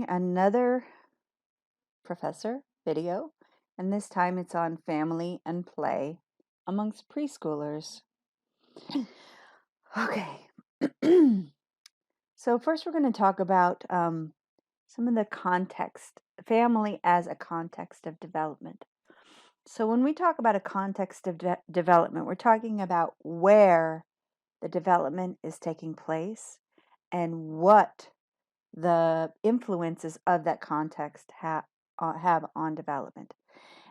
another professor video, and this time it's on family and play amongst preschoolers. Okay. So first we're going to talk about some of the context, family as a context of development. So when we talk about a context of development, we're talking about where the development is taking place and what the influences of that context have on development.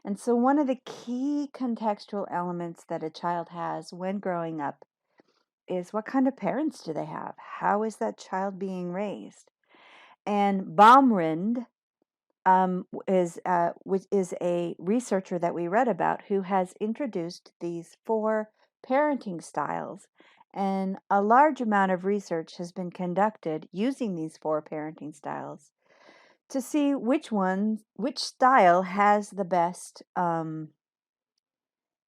And so one of the key contextual elements that a child has when growing up is what kind of parents do they have? How is that child being raised? And Baumrind which is a researcher that we read about who has introduced these 4 parenting styles. And a large amount of research has been conducted using these 4 parenting styles to see which style has the best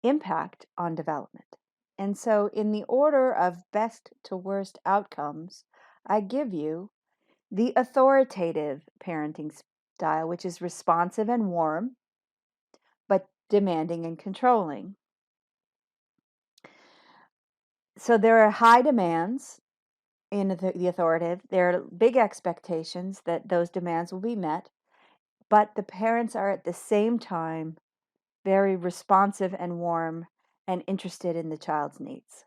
impact on development. And so, in the order of best to worst outcomes, I give you the authoritative parenting style, which is responsive and warm, but demanding and controlling. So there are high demands in the authoritative. There are big expectations that those demands will be met, but the parents are at the same time very responsive and warm and interested in the child's needs.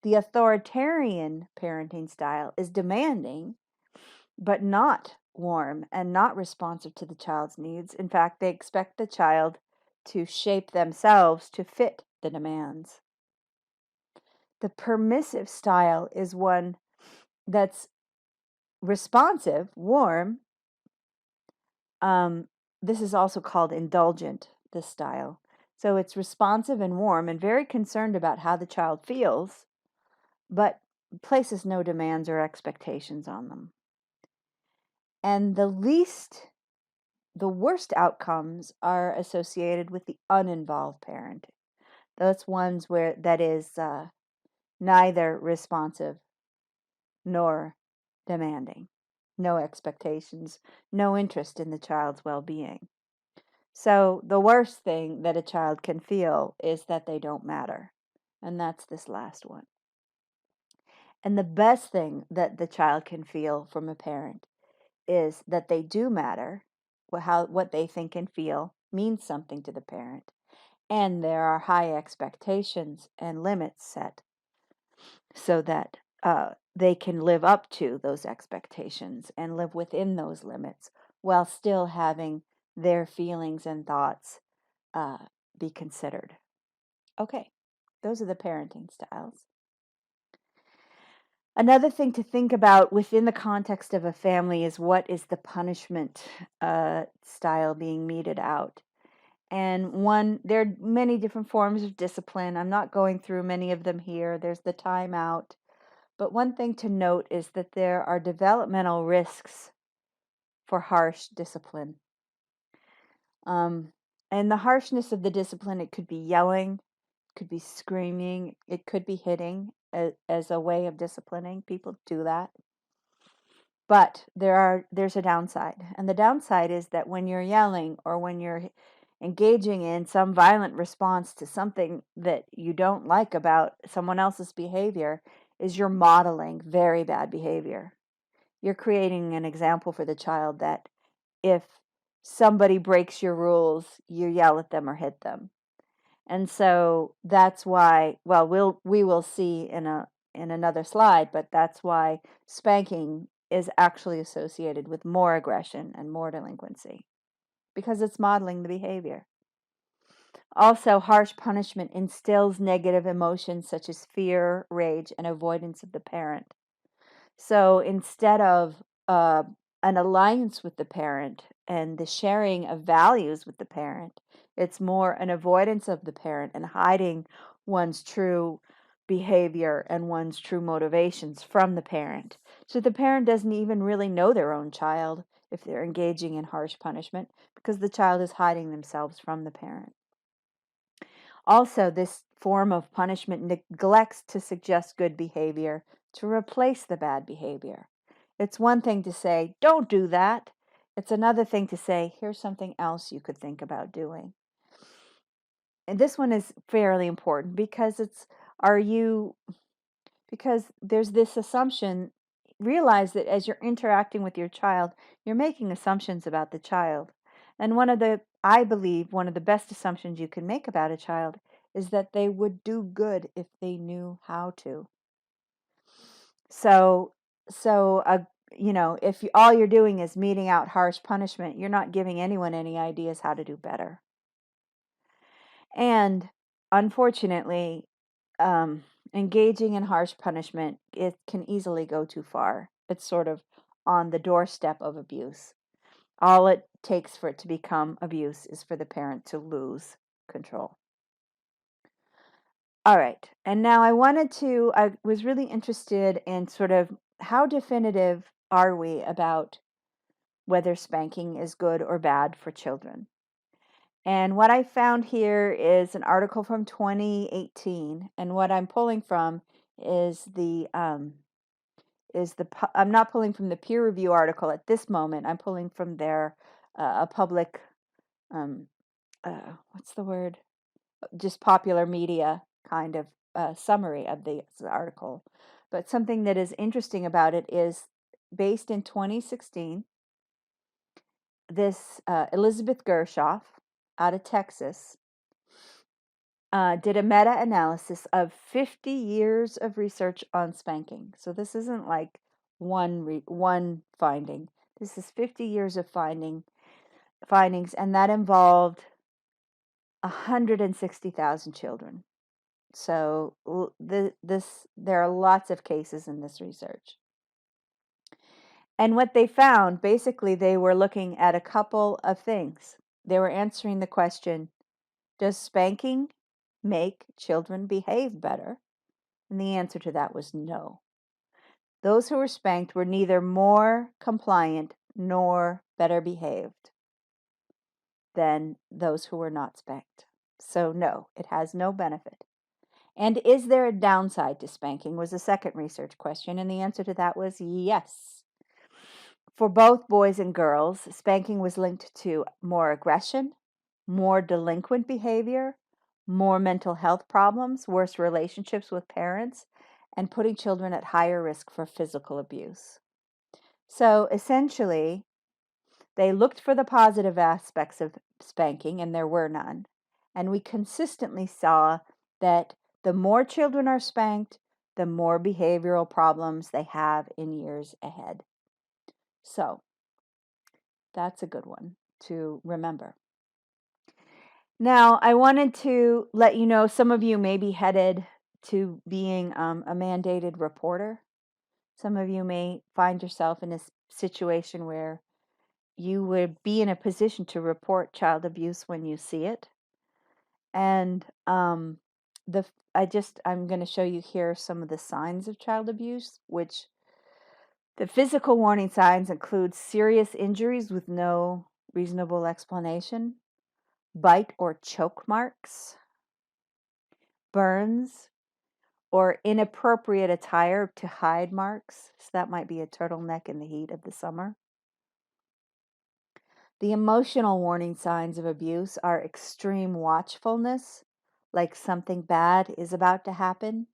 The authoritarian parenting style is demanding, but not warm and not responsive to the child's needs. In fact, they expect the child to shape themselves to fit the demands. The permissive style is one that's responsive, warm. This is also called indulgent, this style. So it's responsive and warm and very concerned about how the child feels, but places no demands or expectations on them. And the worst outcomes are associated with the uninvolved parent. Those ones where that is neither responsive nor demanding, no expectations, no interest in the child's well-being. So the worst thing that a child can feel is that they don't matter. And that's this last one. And the best thing that the child can feel from a parent is that they do matter. What they think and feel means something to the parent. And there are high expectations and limits set so that they can live up to those expectations and live within those limits while still having their feelings and thoughts be considered. Okay, those are the parenting styles. Another thing to think about within the context of a family is what is the punishment style being meted out. And there are many different forms of discipline. I'm not going through many of them here. There's the timeout. But one thing to note is that there are developmental risks for harsh discipline. And the harshness of the discipline, it could be yelling, it could be screaming, it could be hitting as a way of disciplining. People do that. But there's a downside. And the downside is that when you're yelling or when you're engaging in some violent response to something that you don't like about someone else's behavior, is you're modeling very bad behavior. You're creating an example for the child that if somebody breaks your rules, you yell at them or hit them. And so that's why, we will see in another slide, but that's why spanking is actually associated with more aggression and more delinquency, because it's modeling the behavior. Also, harsh punishment instills negative emotions such as fear, rage, and avoidance of the parent. So instead of an alliance with the parent and the sharing of values with the parent, it's more an avoidance of the parent and hiding one's true behavior and one's true motivations from the parent. So the parent doesn't even really know their own child if they're engaging in harsh punishment, because the child is hiding themselves from the parent. Also, this form of punishment neglects to suggest good behavior to replace the bad behavior. It's one thing to say, don't do that, It's another thing to say, here's something else you could think about doing. And this one is fairly important because are you, because there's this assumption, realize that as you're interacting with your child, you're making assumptions about the child. And I believe, one of the best assumptions you can make about a child is that they would do good if they knew how to. So, so if all you're doing is meting out harsh punishment, you're not giving anyone any ideas how to do better. And unfortunately, engaging in harsh punishment, it can easily go too far. It's sort of on the doorstep of abuse. All it takes for it to become abuse is for the parent to lose control. All right. And now I was really interested in sort of how definitive are we about whether spanking is good or bad for children. And what I found here is an article from 2018, and what I'm pulling from is I'm not pulling from the peer review article at this moment. I'm pulling from their a public um, what's the word? Just popular media kind of summary of the article. But something that is interesting about it is based in 2016. This Elizabeth Gershoff out of Texas did a meta-analysis of 50 years of research on spanking. So this isn't like one finding. This is 50 years of findings, and that involved 160,000 children. So there are lots of cases in this research. And what they found, basically, they were looking at a couple of things. They were answering the question, does spanking make children behave better? And the answer to that was no. Those who were spanked were neither more compliant nor better behaved than those who were not spanked. So no, it has no benefit. And is there a downside to spanking was the second research question, and the answer to that was yes. For both boys and girls, spanking was linked to more aggression, more delinquent behavior, more mental health problems, worse relationships with parents, and putting children at higher risk for physical abuse. So essentially, they looked for the positive aspects of spanking, and there were none. And we consistently saw that the more children are spanked, the more behavioral problems they have in years ahead. So that's a good one to remember. Now, I wanted to let you know, some of you may be headed to being a mandated reporter. Some of you may find yourself in a situation where you would be in a position to report child abuse when you see it. And I'm going to show you here some of the signs of child abuse, which the physical warning signs include serious injuries with no reasonable explanation, bite or choke marks, burns, or inappropriate attire to hide marks. So that might be a turtleneck in the heat of the summer. The emotional warning signs of abuse are extreme watchfulness, like something bad is about to happen.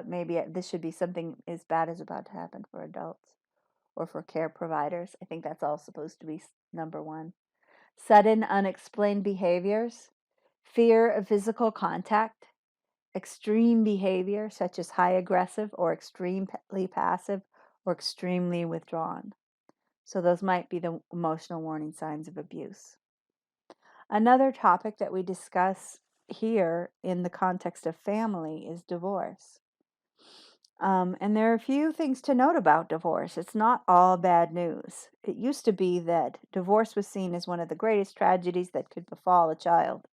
Maybe this should be something as bad as about to happen for adults or for care providers. I think that's all supposed to be number one. Sudden unexplained behaviors, fear of physical contact, extreme behavior such as high aggressive or extremely passive or extremely withdrawn. So those might be the emotional warning signs of abuse. Another topic that we discuss here in the context of family is divorce. And there are a few things to note about divorce. It's not all bad news. It used to be that divorce was seen as one of the greatest tragedies that could befall a child.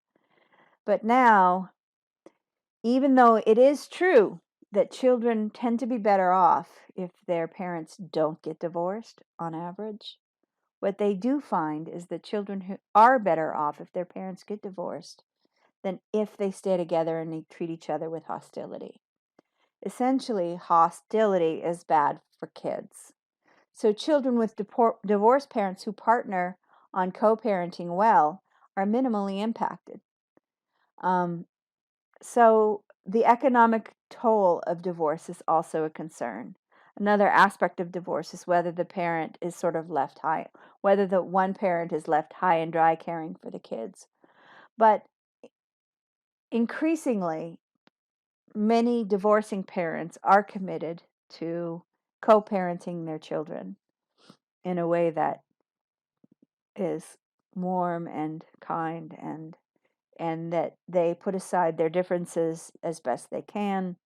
But now, even though it is true that children tend to be better off if their parents don't get divorced on average, what they do find is that children who are better off if their parents get divorced than if they stay together and they treat each other with hostility. Essentially, hostility is bad for kids. So, children with divorced parents who partner on co parenting well are minimally impacted. Um, so, the economic toll of divorce is also a concern. Another aspect of divorce is whether the parent is sort of left high, whether the one parent is left high and dry caring for the kids. But increasingly, many divorcing parents are committed to co parenting their children in a way that is warm and kind, and that they put aside their differences as best they can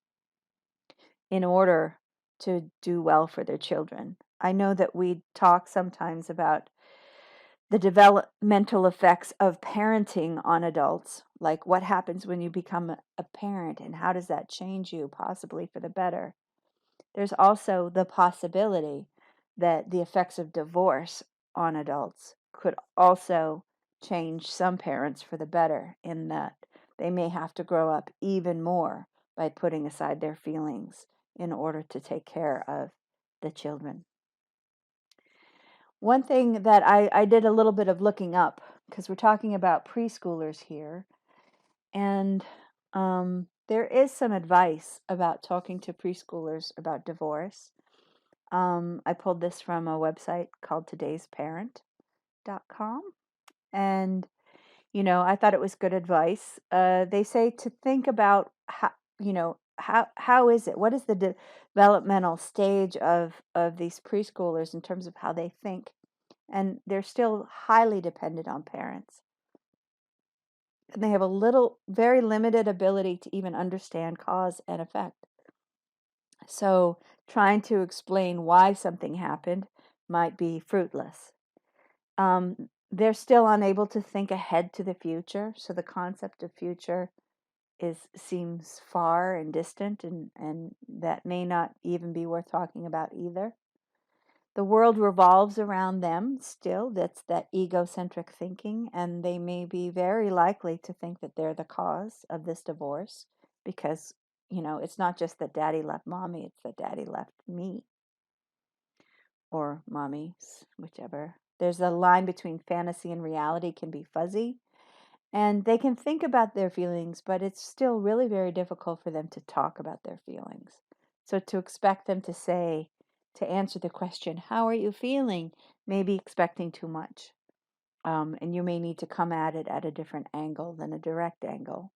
in order to do well for their children. I know that we talk sometimes about the developmental effects of parenting on adults, like what happens when you become a parent and how does that change you, possibly for the better. There's also the possibility that the effects of divorce on adults could also change some parents for the better, in that they may have to grow up even more by putting aside their feelings in order to take care of the children. One thing that I did a little bit of looking up, because we're talking about preschoolers here, and there is some advice about talking to preschoolers about divorce. I pulled this from a website called todaysparent.com. And, I thought it was good advice. They say to think about how is it? What is the developmental stage of these preschoolers in terms of how they think? And they're still highly dependent on parents. And they have very limited ability to even understand cause and effect. So trying to explain why something happened might be fruitless. They're still unable to think ahead to the future, so the concept of future seems far and distant, and that may not even be worth talking about either. The world revolves around them still. That's that egocentric thinking, and they may be very likely to think that they're the cause of this divorce because, it's not just that daddy left mommy, it's that daddy left me, or mommies, whichever. There's a line between fantasy and reality can be fuzzy, and they can think about their feelings, but it's still really very difficult for them to talk about their feelings. So to expect them to answer the question, how are you feeling, may be expecting too much. And you may need to come at it at a different angle than a direct angle.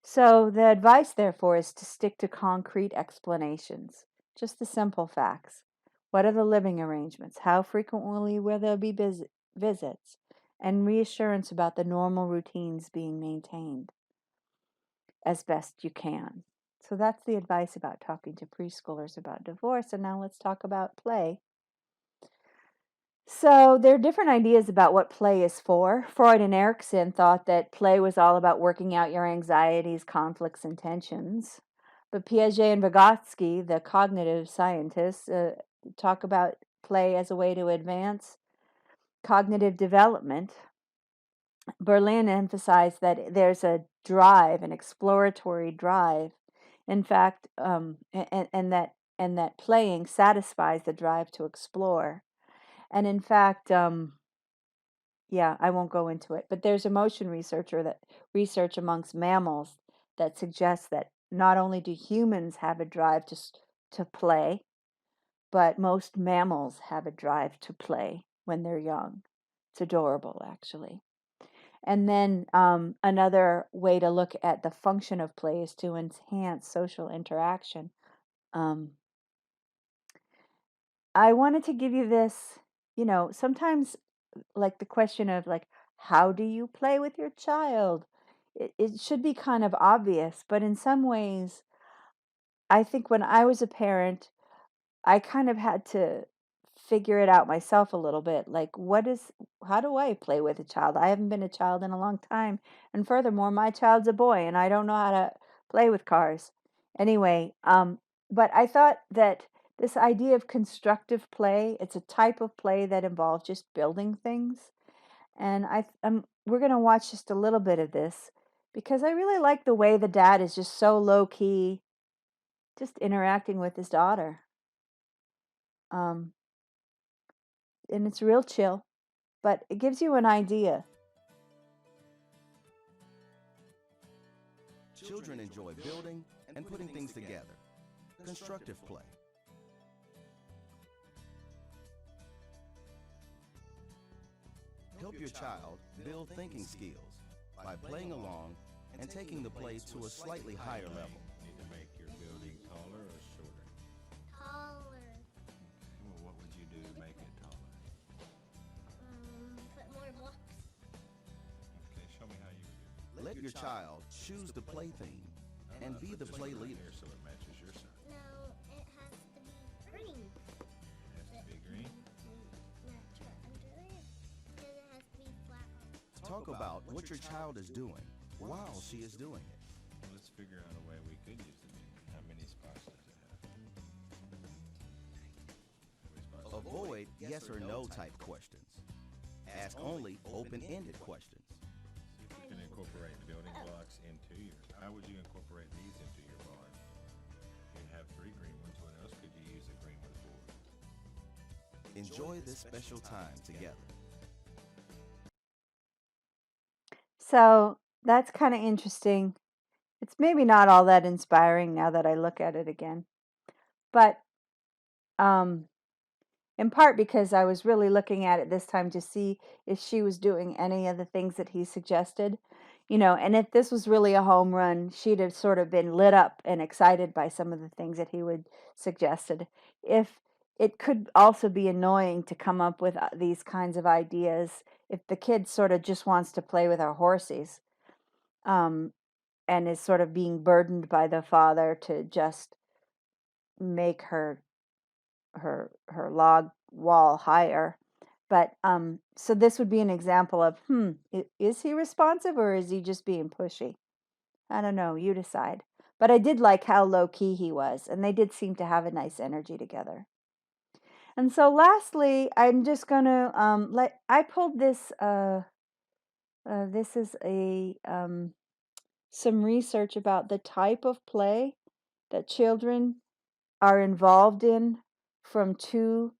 So the advice, therefore, is to stick to concrete explanations, just the simple facts. What are the living arrangements? How frequently will there be visits? And reassurance about the normal routines being maintained as best you can. So that's the advice about talking to preschoolers about divorce. And now let's talk about play. So there are different ideas about what play is for. Freud and Erikson thought that play was all about working out your anxieties, conflicts, and tensions. But Piaget and Vygotsky, the cognitive scientists, talk about play as a way to advance cognitive development. Berlin emphasized that there's a drive, an exploratory drive. In fact, and that playing satisfies the drive to explore. And in fact, yeah, I won't go into it, but there's emotion research amongst mammals that suggests that not only do humans have a drive to play, but most mammals have a drive to play when they're young. It's adorable, actually. And then another way to look at the function of play is to enhance social interaction. Um, I wanted to give you this, sometimes like the question of like, how do you play with your child? It should be kind of obvious, but in some ways, I think when I was a parent, I kind of had to figure it out myself a little bit. Like, how do I play with a child? I haven't been a child in a long time. And furthermore, my child's a boy and I don't know how to play with cars. Anyway, but I thought that this idea of constructive play, it's a type of play that involves just building things. And we're going to watch just a little bit of this because I really like the way the dad is just so low key just interacting with his daughter. Um, and it's real chill, but it gives you an idea. Children enjoy building and putting things together. Constructive play. Help your child build thinking skills by playing along and taking the play to a slightly higher level. Need to make your building taller or shorter? Taller. Well, what would you do to make it taller? Put more blocks. Okay, show me how you would do it. Let your child choose the play theme and be the play leader. So it matches your son. No, it has to be green. It has to be green. Match her under it. And it has to be flat on. Talk about what your child is doing while she is doing it. Well, let's figure out a way we could use the menu. How many spots does it have? How many spots? Avoid yes or no type questions. Ask only open-ended questions. See if we can incorporate building blocks into your. How would you incorporate these into your barn? You have 3 green ones. What else could you use a green one for? Enjoy this special time together. So that's kind of interesting. It's maybe not all that inspiring now that I look at it again, but in part because I was really looking at it this time to see if she was doing any of the things that he suggested, and if this was really a home run, she'd have sort of been lit up and excited by some of the things that he would suggested. If it could also be annoying to come up with these kinds of ideas if the kid sort of just wants to play with our horses, um, and is sort of being burdened by the father to just make her log wall higher. But so this would be an example of is he responsive or is he just being pushy? I don't know, you decide. But I did like how low key he was, and they did seem to have a nice energy together. And so lastly, I'm just gonna I pulled this this is a some research about the type of play that children are involved in from 2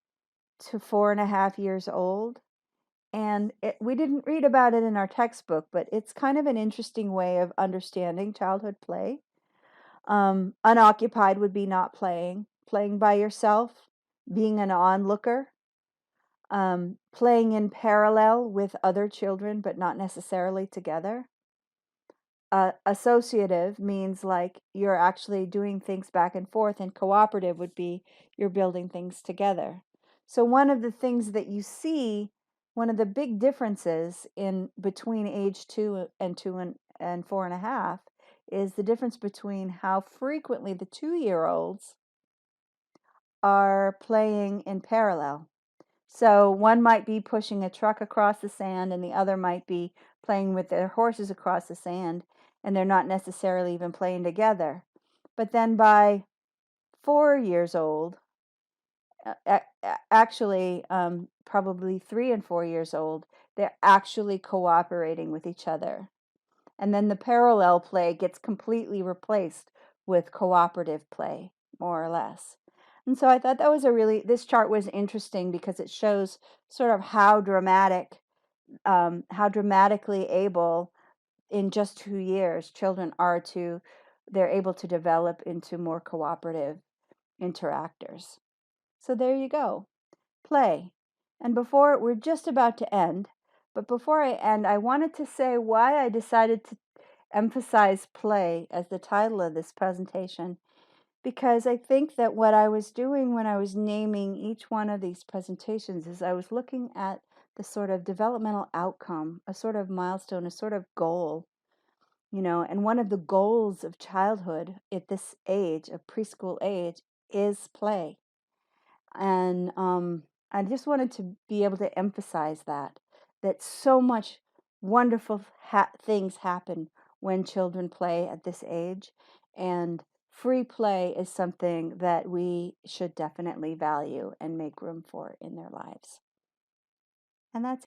to 4.5 years old. And we didn't read about it in our textbook, but it's kind of an interesting way of understanding childhood play. Unoccupied would be not playing, playing by yourself, being an onlooker, playing in parallel with other children, but not necessarily together. Associative means like you're actually doing things back and forth, and cooperative would be you're building things together. So one of the things that you see, one of the big differences in between age 2 and 4.5 is the difference between how frequently the 2-year-olds are playing in parallel. So one might be pushing a truck across the sand, and the other might be playing with their horses across the sand, and they're not necessarily even playing together. But then by 4 years old, actually, probably 3 and 4 years old, they're actually cooperating with each other. And then the parallel play gets completely replaced with cooperative play, more or less. And so I thought that was this chart was interesting because it shows sort of how dramatically able in just 2 years children they're able to develop into more cooperative interactors. So there you go, play. And we're just about to end, but before I end, I wanted to say why I decided to emphasize play as the title of this presentation, because I think that what I was doing when I was naming each one of these presentations is I was looking at the sort of developmental outcome, a sort of milestone, a sort of goal, and one of the goals of childhood at this age, of preschool age, is play. And I just wanted to be able to emphasize that so much wonderful things happen when children play at this age, and free play is something that we should definitely value and make room for in their lives. And that's